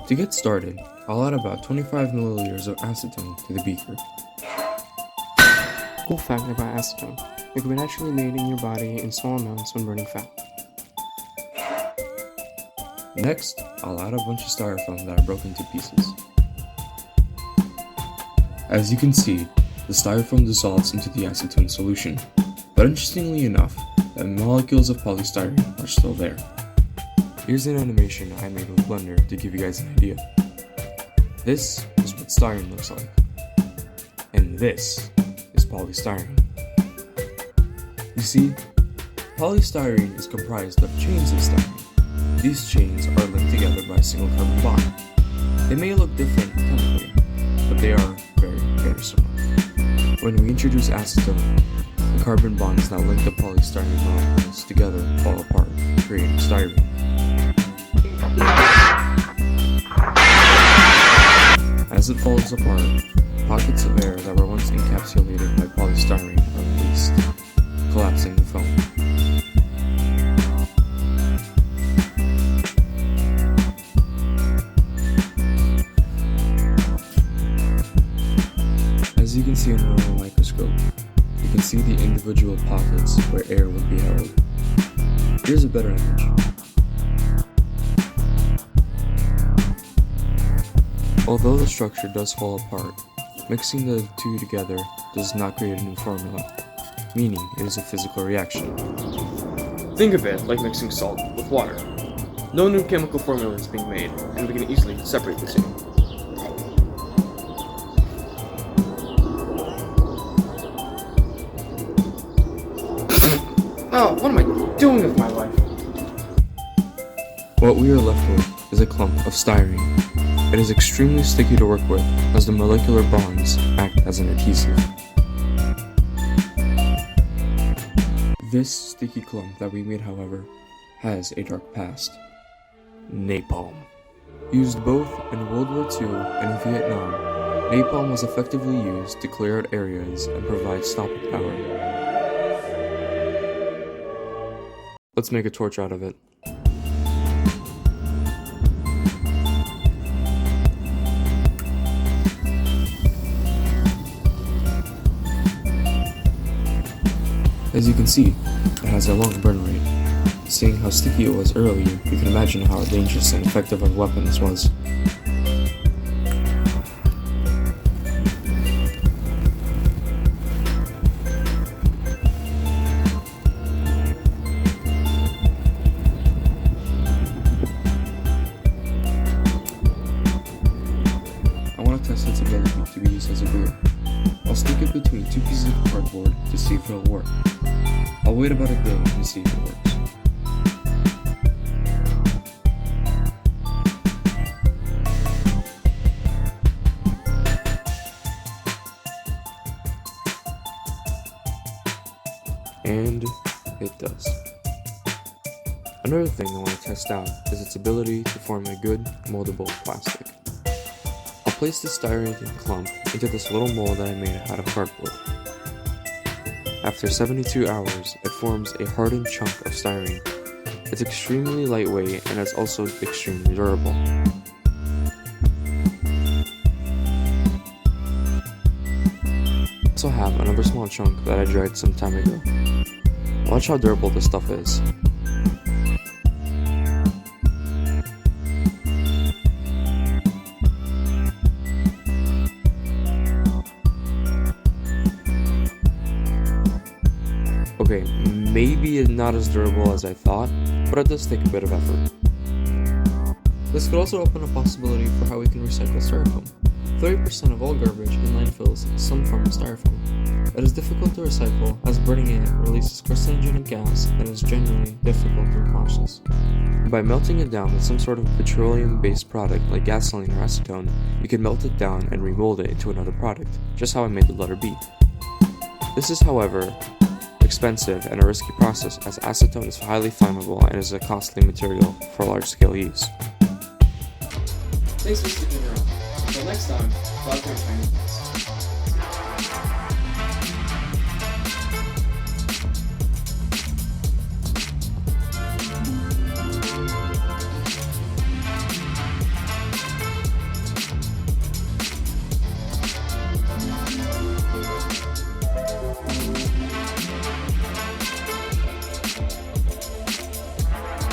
To get started, I'll add about 25 milliliters of acetone to the beaker. Cool fact about acetone: it can be naturally made in your body in small amounts when burning fat. Next, I'll add a bunch of styrofoam that I broke into pieces. As you can see, the styrofoam dissolves into the acetone solution, but interestingly enough, the molecules of polystyrene are still there. Here's an animation I made with Blender to give you guys an idea. This is what styrene looks like, and this is polystyrene. You see, polystyrene is comprised of chains of styrene. These chains are linked together by a single carbon bond. They may look different chemically, but they are very, very similar. When we introduce acetone, the carbon bonds that link the polystyrene molecules together fall apart, creating styrene. As it falls apart, pockets of air that were once encapsulated by polystyrene are released, collapsing the foam. As you can see under a microscope, you can see the individual pockets where air would be held. Here's a better image. Although the structure does fall apart, mixing the two together does not create a new formula, meaning it is a physical reaction. Think of it like mixing salt with water. No new chemical formula is being made, and we can easily separate the two. Oh, what am I doing with my life? What we are left with is a clump of styrene. It is extremely sticky to work with, as the molecular bonds act as an adhesive. This sticky clump that we made, however, has a dark past. Napalm. Used both in World War II and in Vietnam, napalm was effectively used to clear out areas and provide stopping power. Let's make a torch out of it. As you can see, it has a long burn rate. Seeing how sticky it was earlier, you can imagine how dangerous and effective a weapon this was. I want to test its ability to be used as a glue. I'll stick it between two pieces of cardboard to see if it'll work. I'll wait about a day and see if it works. And it does. Another thing I want to test out is its ability to form a good moldable plastic. I'll place the styrene clump into this little mold that I made out of cardboard. After 72 hours, it forms a hardened chunk of styrene. It's extremely lightweight and is also extremely durable. I also have another small chunk that I dried some time ago. Watch how durable this stuff is. Okay, maybe it's not as durable as I thought, but it does take a bit of effort. This could also open a possibility for how we can recycle styrofoam. 30% of all garbage in landfills is some form of styrofoam. It is difficult to recycle, as burning it releases carcinogenic gas and is generally difficult to process. By melting it down with some sort of petroleum-based product like gasoline or acetone, you can melt it down and remold it into another product, just how I made the letter B. This is, however, expensive and a risky process, as acetone is highly flammable and is a costly material for large-scale use. Thanks for sticking around. Until next time, go out there and find